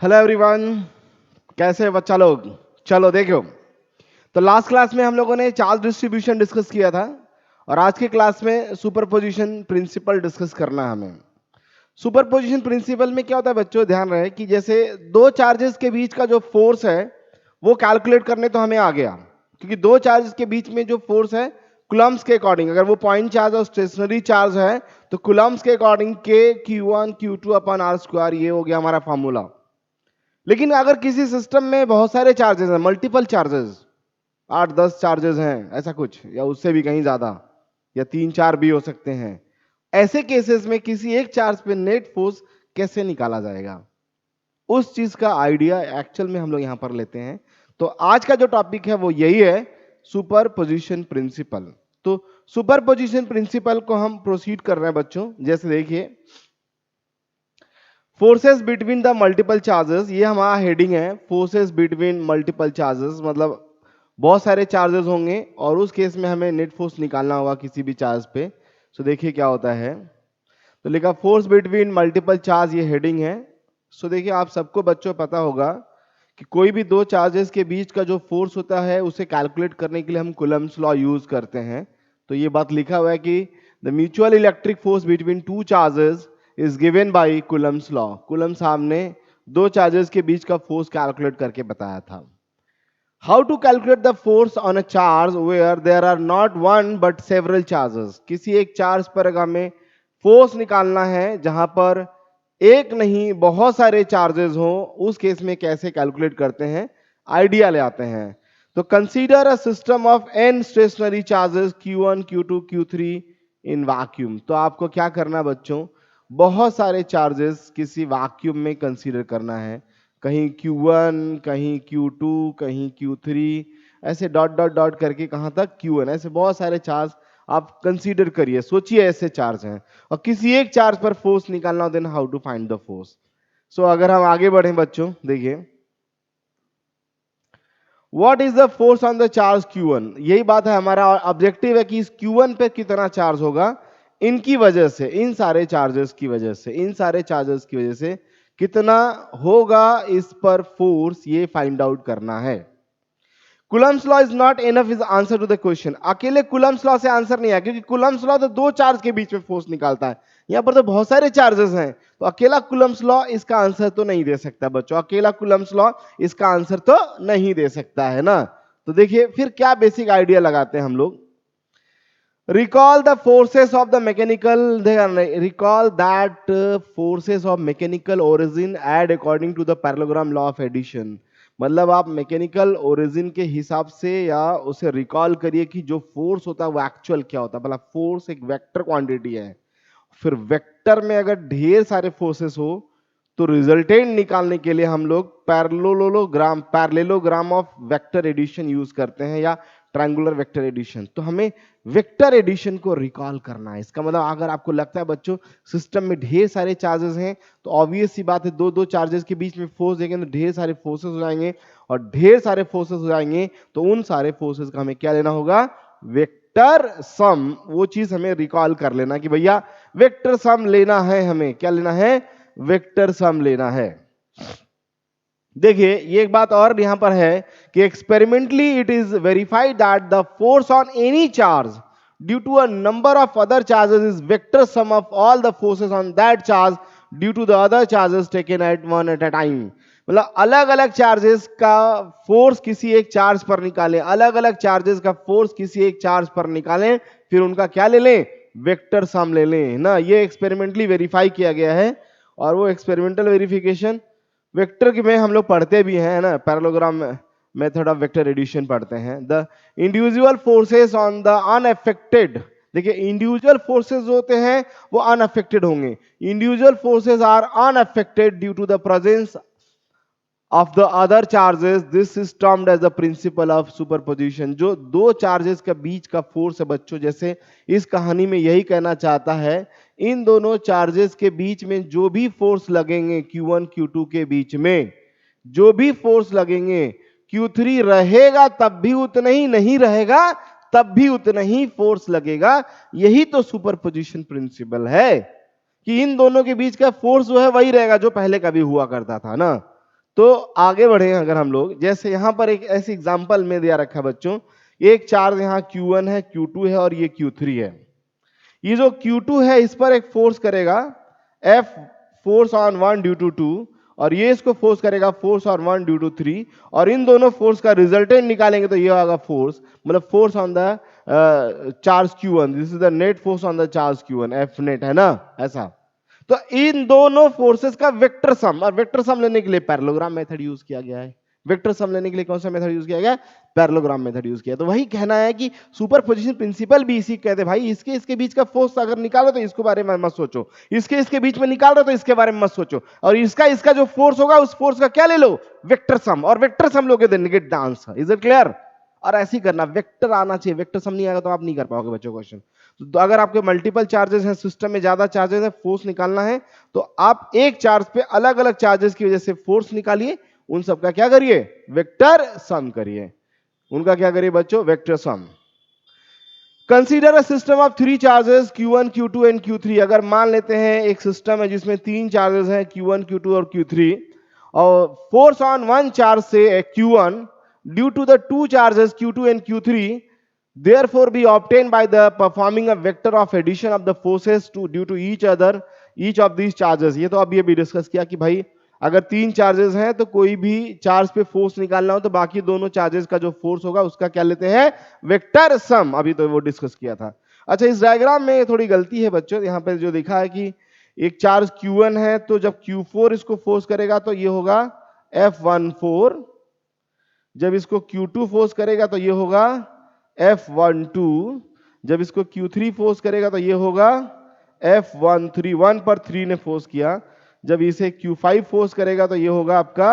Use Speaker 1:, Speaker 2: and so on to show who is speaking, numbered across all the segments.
Speaker 1: Hello everyone, कैसे हैं बच्चा लोग। चलो देखो, तो लास्ट क्लास में हम लोगों ने चार्ज डिस्ट्रीब्यूशन डिस्कस किया था और आज के क्लास में सुपरपोजिशन प्रिंसिपल डिस्कस करना है हमें। सुपरपोजिशन प्रिंसिपल में क्या होता है बच्चों, ध्यान रहे कि जैसे दो चार्जेस के बीच का जो फोर्स है वो कैलकुलेट करने तो हमें आ गया, क्योंकि दो चार्जेस के बीच में जो फोर्स है कुलम्स के अकॉर्डिंग, अगर वो पॉइंट चार्ज और स्टेशनरी चार्ज है तो कुलम्स के अकॉर्डिंग के Q1 Q2 upon are square, ये हो गया हमारा फॉर्मूला। लेकिन अगर किसी सिस्टम में बहुत सारे चार्जेस हैं, मल्टीपल चार्जेस, 8-10 चार्जेस हैं ऐसा कुछ, या उससे भी कहीं ज्यादा, या 3-4 भी हो सकते हैं, ऐसे केसेस में किसी एक चार्ज पे नेट फोर्स कैसे निकाला जाएगा, उस चीज का आइडिया एक्चुअल में हम लोग यहां पर लेते हैं। तो आज का जो टॉपिक है वो यही है, सुपरपोजिशन प्रिंसिपल। तो सुपरपोजिशन प्रिंसिपल को हम प्रोसीड कर रहे हैं बच्चों। जैसे देखिए, forces between the multiple charges, ये हमारा हेडिंग है। फोर्सेस बिटवीन मल्टीपल चार्जेस मतलब बहुत सारे चार्जेस होंगे और उस केस में हमें नेट फोर्स निकालना होगा किसी भी चार्ज पे। सो देखिए क्या होता है, तो लिखा फोर्स बिटवीन मल्टीपल चार्ज, ये हेडिंग है। सो देखिए, आप सबको बच्चों पता होगा कि कोई भी दो चार्जेस के बीच का जो फोर्स होता है उसे कैलकुलेट करने के लिए हम कूलम्ब्स लॉ यूज करते हैं। तो ये बात लिखा हुआ है कि the mutual electric force between two charges is given by Coulomb's law. Coulomb साहब ने दो चार्जेस के बीच का फोर्स कैलकुलेट करके बताया था। How to calculate the force on a charge where there are not one but several charges. किसी एक चार्ज पर अगर हमें फोर्स निकालना है जहां पर एक नहीं बहुत सारे चार्जेस हो, उस केस में कैसे कैलकुलेट करते हैं, आइडिया ले आते हैं। तो consider a system of n stationary charges Q1 Q2 Q3 in vacuum. तो आपको क्या करना बच्चों, बहुत सारे चार्जेस किसी वैक्यूम में कंसीडर करना है। कहीं Q1, कहीं Q2, कहीं Q3, ऐसे डॉट डॉट डॉट करके कहां तक Q1, ऐसे बहुत सारे चार्ज आप कंसीडर करिए, सोचिए ऐसे चार्ज हैं और किसी एक चार्ज पर फोर्स निकालना हो, then how to find the force. So अगर हम आगे बढ़े बच्चों, देखिए what is the force on the charge Q1। यही बात है, हमारा ऑब्जेक्टिव है कि इस Q1 पे कितना चार्ज होगा, इनकी वजह से, इन सारे चार्जेस की वजह से, इन सारे चार्जेस की वजह से कितना होगा इस पर फोर्स, ये फाइंड आउट करना है। Coulomb's law is not enough is answer to the question. अकेले कूलम्ब्स लॉ से आंसर नहीं है, क्योंकि कूलम्ब्स लॉ तो दो चार्ज के बीच में फोर्स निकालता है, यहां पर तो बहुत सारे चार्जेस हैं, तो अकेला कूलम्ब्स लॉ इसका आंसर तो नहीं दे सकता बच्चों। अकेला कूलम्ब्स लॉ इसका आंसर तो नहीं दे सकता है ना। तो देखिए फिर क्या बेसिक आइडिया लगाते हैं हम लोग। recall the forces of the mechanical, recall that forces of mechanical origin add according to the parallelogram law of addition। मतलब आप मैकेनिकल ओरिजिन के हिसाब से या उसे रिकॉल करिए कि जो फोर्स होता है वो एक्चुअल क्या होता है। मतलब फोर्स एक वेक्टर क्वांटिटी है, फिर वेक्टर में अगर ढेर सारे फोर्सेस हो तो रिजल्टेंट निकालने के लिए हम लोग parallelogram of vector addition use करते हैं, या ट्रायंगुलर वेक्टर एडिशन। तो हमें वेक्टर एडिशन को रिकॉल करना है। इसका मतलब अगर आपको लगता है बच्चों सिस्टम में ढेर सारे चार्जेस हैं, तो ऑब्वियस सी बात है दो दो चार्जेस के बीच में फोर्स देंगे तो ढेर सारे फोर्सेस हो जाएंगे, और ढेर सारे फोर्सेस हो जाएंगे तो उन सारे फोर्सेस का हमें क्या लेना होगा, वेक्टर सम। वो चीज हमें रिकॉल कर लेना कि भैया वेक्टर सम लेना है, हमें क्या लेना है, वेक्टर सम लेना है। देखिए ये एक बात और यहां पर है कि experimentally it is verified that the force on any charge due to a number of other charges is vector sum of all the forces on that charge due to the other charges taken at one at a time. मतलब अलग अलग charges का force किसी एक charge पर निकालें, अलग अलग चार्जेस का फोर्स किसी एक चार्ज पर निकालें, फिर उनका क्या ले लें, वेक्टर सम ले लें ना। ये एक्सपेरिमेंटली वेरीफाई किया गया है, और वो एक्सपेरिमेंटल वेरिफिकेशन वेक्टर के में हम लोग पढ़ते भी हैं ना, parallelogram method of vector addition पढ़ते हैं। The individual forces on the unaffected, देखिए इंडिविजुअल फोर्सेस जो होते हैं वो अनअफेक्टेड होंगे। Individual forces are unaffected due to the presence of the other charges, this is termed as the principle of superposition. जो दो चार्जेस के बीच का फोर्स है बच्चों, जैसे इस कहानी में यही कहना चाहता है, इन दोनों चार्जेस के बीच में जो भी फोर्स लगेंगे Q1 Q2 के बीच में, जो भी फोर्स लगेंगे, Q3 रहेगा तब भी उतना ही, नहीं रहेगा तब भी उतना ही फोर्स लगेगा। यही तो सुपरपोजिशन प्रिंसिपल है कि इन दोनों के बीच का फोर्स जो है वही रहेगा जो पहले कभी हुआ करता था ना। तो आगे बढ़े अगर हम लोग, जैसे यहां पर एक ऐसी एग्जांपल में दिया रखा है बच्चों, एक चार्ज यहाँ Q1 है, Q2 है और ये Q3 है। ये जो Q2 है इस पर एक फोर्स करेगा F, force on 1 due to 2, और ये इसको फोर्स करेगा फोर्स ऑन 1 ड्यू टू 3, और इन दोनों फोर्स का रिजल्टेंट निकालेंगे तो ये होगा फोर्स, मतलब force on the charge Q1, this is the net force on the charge Q1, F net है ना ऐसा। तो इन दोनों फोर्सेस का वेक्टर सम, और वेक्टर सम लेने के लिए पैरेललोग्राम मेथड यूज किया गया है। वेक्टर सम लेने के लिए कौन सा मेथड यूज किया गया? पैरेललोग्राम मेथड यूज किया। तो वही कहना है कि सुपरपोजिशन प्रिंसिपल भी इसी कहते हैं भाई, इसके इसके बीच का फोर्स अगर निकालो तो इसके बारे में मत सोचो, इसके इसके बीच में निकाल रहे हो तो इसके बारे में मत सोचो, और इसका इसका जो फोर्स होगा उस फोर्स का क्या ले लो? वेक्टर सम, और वेक्टर सम लोगे then get the answer. Is it clear? और ऐसे ही करना, वेक्टर आना चाहिए, वेक्टर सम नहीं आएगा तो आप नहीं कर पाओगे बच्चों क्वेश्चन। तो अगर आपके मल्टीपल चार्जेस हैं, सिस्टम में ज्यादा चार्जेस है, फोर्स निकालना है, तो आप एक चार्ज पे अलग अलग चार्जेस की वजह से फोर्स निकालिए, उन सबका क्या करिए? वेक्टर सम करिए। उनका क्या करिए बच्चों? Vector sum. Consider a system of 3 charges Q1, Q2 and Q3। अगर मान लेते हैं एक सिस्टम है जिसमें 3 चार्जेस हैं Q1, Q2 और Q3, और फोर्स ऑन वन चार्ज से Q1 due to the 2 charges Q2 and Q3 therefore be obtained by the performing a vector of addition of the forces to due to each other each of these charges। ये तो अभी अभी discuss किया कि भाई अगर 3 charges हैं तो कोई भी चार्ज पे फोर्स निकालना हो तो बाकी दोनों चार्जेस का जो फोर्स होगा उसका क्या लेते हैं? वेक्टर सम। अभी तो वो डिस्कस किया था। अच्छा, इस डायग्राम में थोड़ी गलती है बच्चों, यहाँ पे जो लिखा है कि एक चार्ज Q1 है तो जब Q4 इसको फोर्स करेगा तो ये होगा F14, जब इसको Q2 फोर्स करेगा तो ये होगा F12, जब इसको Q3 फोर्स करेगा तो ये होगा F13, 1 पर 3 ने फोर्स किया, जब इसे Q5 फोर्स करेगा तो ये होगा आपका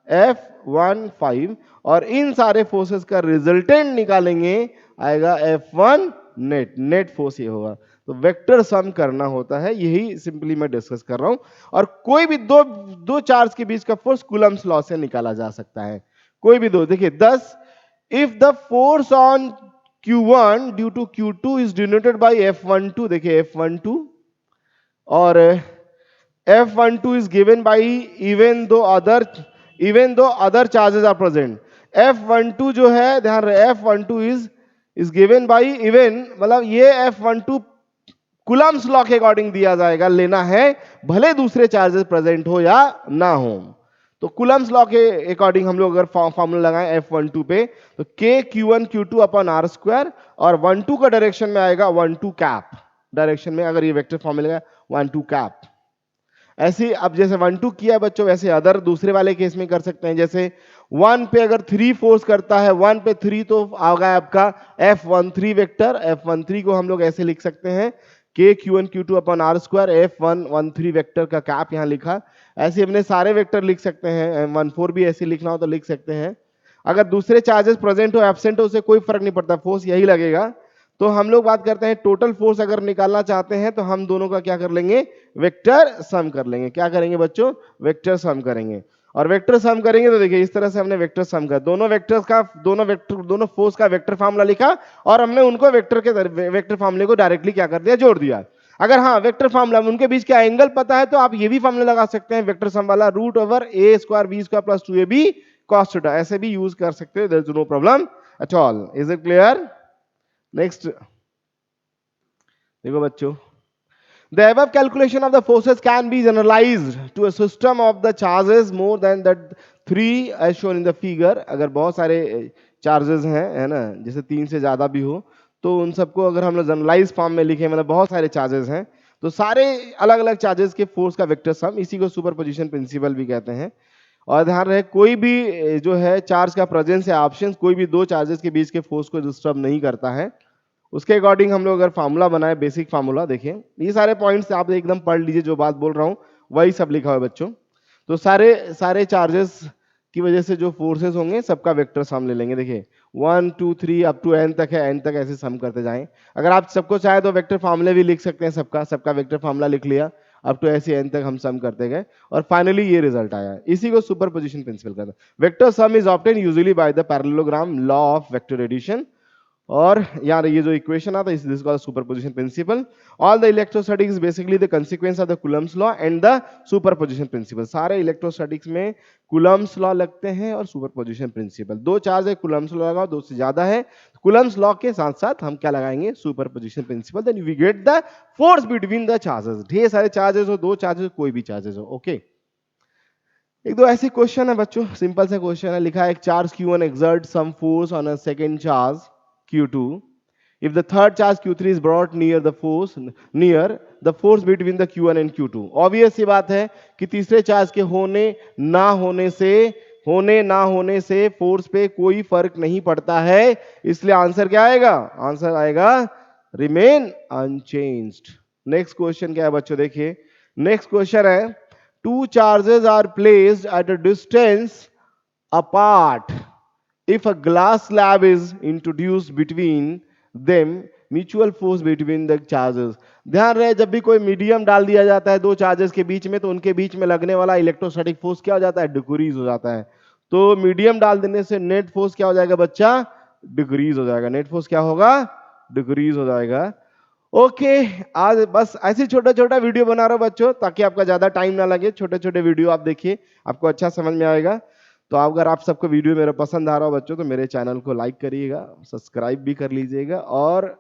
Speaker 1: F15, और इन सारे फोर्सेस का रिजल्टेंट निकालेंगे, आएगा F1 नेट, नेट फोर्स ये होगा। तो वेक्टर सम करना होता है, यही सिंपली मैं डिस्कस कर रहा हूं। और कोई भी दो चार्ज के बीच का फोर्स कूलम्स लॉ से निकाला जा सकता है, कोई भी दो। देखिए 10, if the force on Q1 due to Q2 is denoted by F12, देखिए F12, और F12 is given by even though other charges are present। F12 जो है, ध्यान रहे, F12 is given by even, मतलब ये F12 कुलम्स लॉ के according दिया जाएगा, लेना है भले दूसरे चार्जेस प्रेजेंट हो या ना हो। तो कुलम्स लॉ के अकॉर्डिंग हम लोग अगर फॉर्मूला लगाएं F12 पे, तो K Q1 Q2 upon R square, और 12 का डायरेक्शन में आएगा 12 कैप डायरेक्शन में, अगर ये वेक्टर फॉर्मूला है 12 कैप। ऐसे अब जैसे 1 2 किया बच्चों, वैसे अदर दूसरे वाले केस में कर सकते हैं। जैसे 1 पे अगर 3 फोर्स करता है, 1 पे 3, तो आ गया आपका F13 वेक्टर। F13 को हम लोग ऐसे लिख सकते हैं K Q1 Q2 upon R square, F113 vector का कैप यहाँ लिखा। ऐसे हमने सारे वेक्टर लिख सकते हैं, 14 भी ऐसे लिखना हो तो लिख सकते हैं। अगर दूसरे चार्जेस प्रेजेंट हो एब्सेंट हो उससे कोई फर्क नहीं पड़ता, फोर्स यही लगेगा। तो हम लोग बात करते हैं टोटल फोर्स अगर निकालना चाहते हैं तो हम दोनों का क्या कर लेंगे? वेक्टर सम कर लेंगे। क्या करेंगे बच्चों? वेक्टर सम करेंगे। और वेक्टर सम करेंगे तो देखिए इस तरह से हमने वेक्टर सम कर, दोनों फोर्स का वेक्टर फार्मूला लिखा, और हमने उनको वेक्टर फार्मूले को डायरेक्टली क्या कर दिया? जोड़ दिया। अगर हाँ वेक्टर फार्मूला में उनके बीच का एंगल पता है तो आप ये भी फार्मूला लगा सकते हैं वेक्टर सम वाला, root over a square b square plus 2ab cos theta, ऐसे भी यूज कर सकते हैं, there is no problem at all. Is it clear? Next देखो बच्चों, the above calculation of the forces can be generalized to a system of the charges more than that 3 as shown in the figure। अगर बहुत सारे charges हैं, है ना, जैसे 3 से ज्यादा भी हो, तो उन सबको अगर हम लोग जनरलाइज फॉर्म में लिखें, मतलब बहुत सारे चार्जेस हैं तो सारे अलग अलग चार्जेस के फोर्स का वेक्टर सम, इसी को सुपरपोजिशन प्रिंसिपल भी कहते हैं। और ध्यान रहे कोई भी जो है चार्ज का प्रेजेंस या ऑप्शन कोई भी दो चार्जेस के बीच के फोर्स को डिस्टर्ब नहीं करता है। उसके अकॉर्डिंग हम लोग अगर फार्मूला बनाए, बेसिक फार्मूला देखिए, ये सारे पॉइंट्स आप एकदम पढ़ लीजिए, जो बात बोल रहा हूँ वही सब लिखा हुआ है बच्चों। तो सारे चार्जेस की वजह से जो फोर्सेस होंगे सबका वेक्टर सम ले लेंगे। देखिए 1 2 3 अप टू n तक है, n तक ऐसे सम करते जाएं। अगर आप सबको चाहे तो वेक्टर फार्मूले भी लिख सकते हैं, सबका वेक्टर फार्मूला लिख लिया, अप टू ऐसे n तक हम सम करते गए, और फाइनली ये रिजल्ट आया। इसी को सुपरपोजिशन प्रिंसिपल कहते हैं। Vector sum is obtain usually by the parallelogram law of vector addition. और यार ये जो इक्वेशन आता है this called superposition principle. All the electrostatics is basically the consequence of the Coulomb's law and the superposition principle. सारे electrostatics में Coulomb's law लगते हैं और सुपरपोजिशन प्रिंसिपल. दो चार्ज है, कूलम्स लॉ लगाओ, दो से ज्यादा है, कूलम्स लॉ के साथ साथ हम क्या लगाएंगे, superposition principle. Then we get the force between the charges. ढेर सारे चार्जेस हो, दो चार्जेस, कोई भी चार्जेस हो. ओके, एक दो ऐसे क्वेश्चन है बच्चों, सिंपल सा क्वेश्चन है. लिखा है एक charge Q1 exert some force on a second charge Q2. If the third charge Q3 is brought near the force between the Q1 and Q2. Obvious सी बात है कि तीसरे चार्ज के होने ना होने से फोर्स पे कोई फर्क नहीं पड़ता है. इसलिए आंसर क्या आएगा, आंसर आएगा रिमेन अनचेंज्ड. नेक्स्ट क्वेश्चन क्या है बच्चों, देखिए नेक्स्ट क्वेश्चन है two charges are placed at a distance apart. If a glass slab is introduced between them, mutual force between the charges. ध्यान रहे जब भी कोई मीडियम डाल दिया जाता है दो चार्जेस के बीच में, तो उनके बीच में लगने वाला इलेक्ट्रोस्टैटिक फोर्स क्या हो जाता है, डिक्रीज हो जाता है. तो मीडियम डाल देने से नेट फोर्स क्या हो जाएगा बच्चा, डिक्रीज हो जाएगा. नेट फोर्स क्या होगा, डिक्रीज हो जाएगा. ओके, आज बस ऐसे छोटा छोटा वीडियो बना रहा हूं बच्चों, ताकि आपका ज्यादा टाइम ना लगे. छोटे छोटे वीडियो आप देखिए, आपको अच्छा समझ में आएगा. तो अगर आप सबको वीडियो मेरा पसंद आ रहा हो बच्चों, तो मेरे चैनल को लाइक करिएगा, सब्सक्राइब भी कर लीजिएगा, और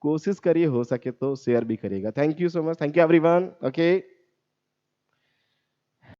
Speaker 1: कोशिश करिए हो सके तो शेयर भी करिएगा. Thank you so much. Thank you everyone. Okay.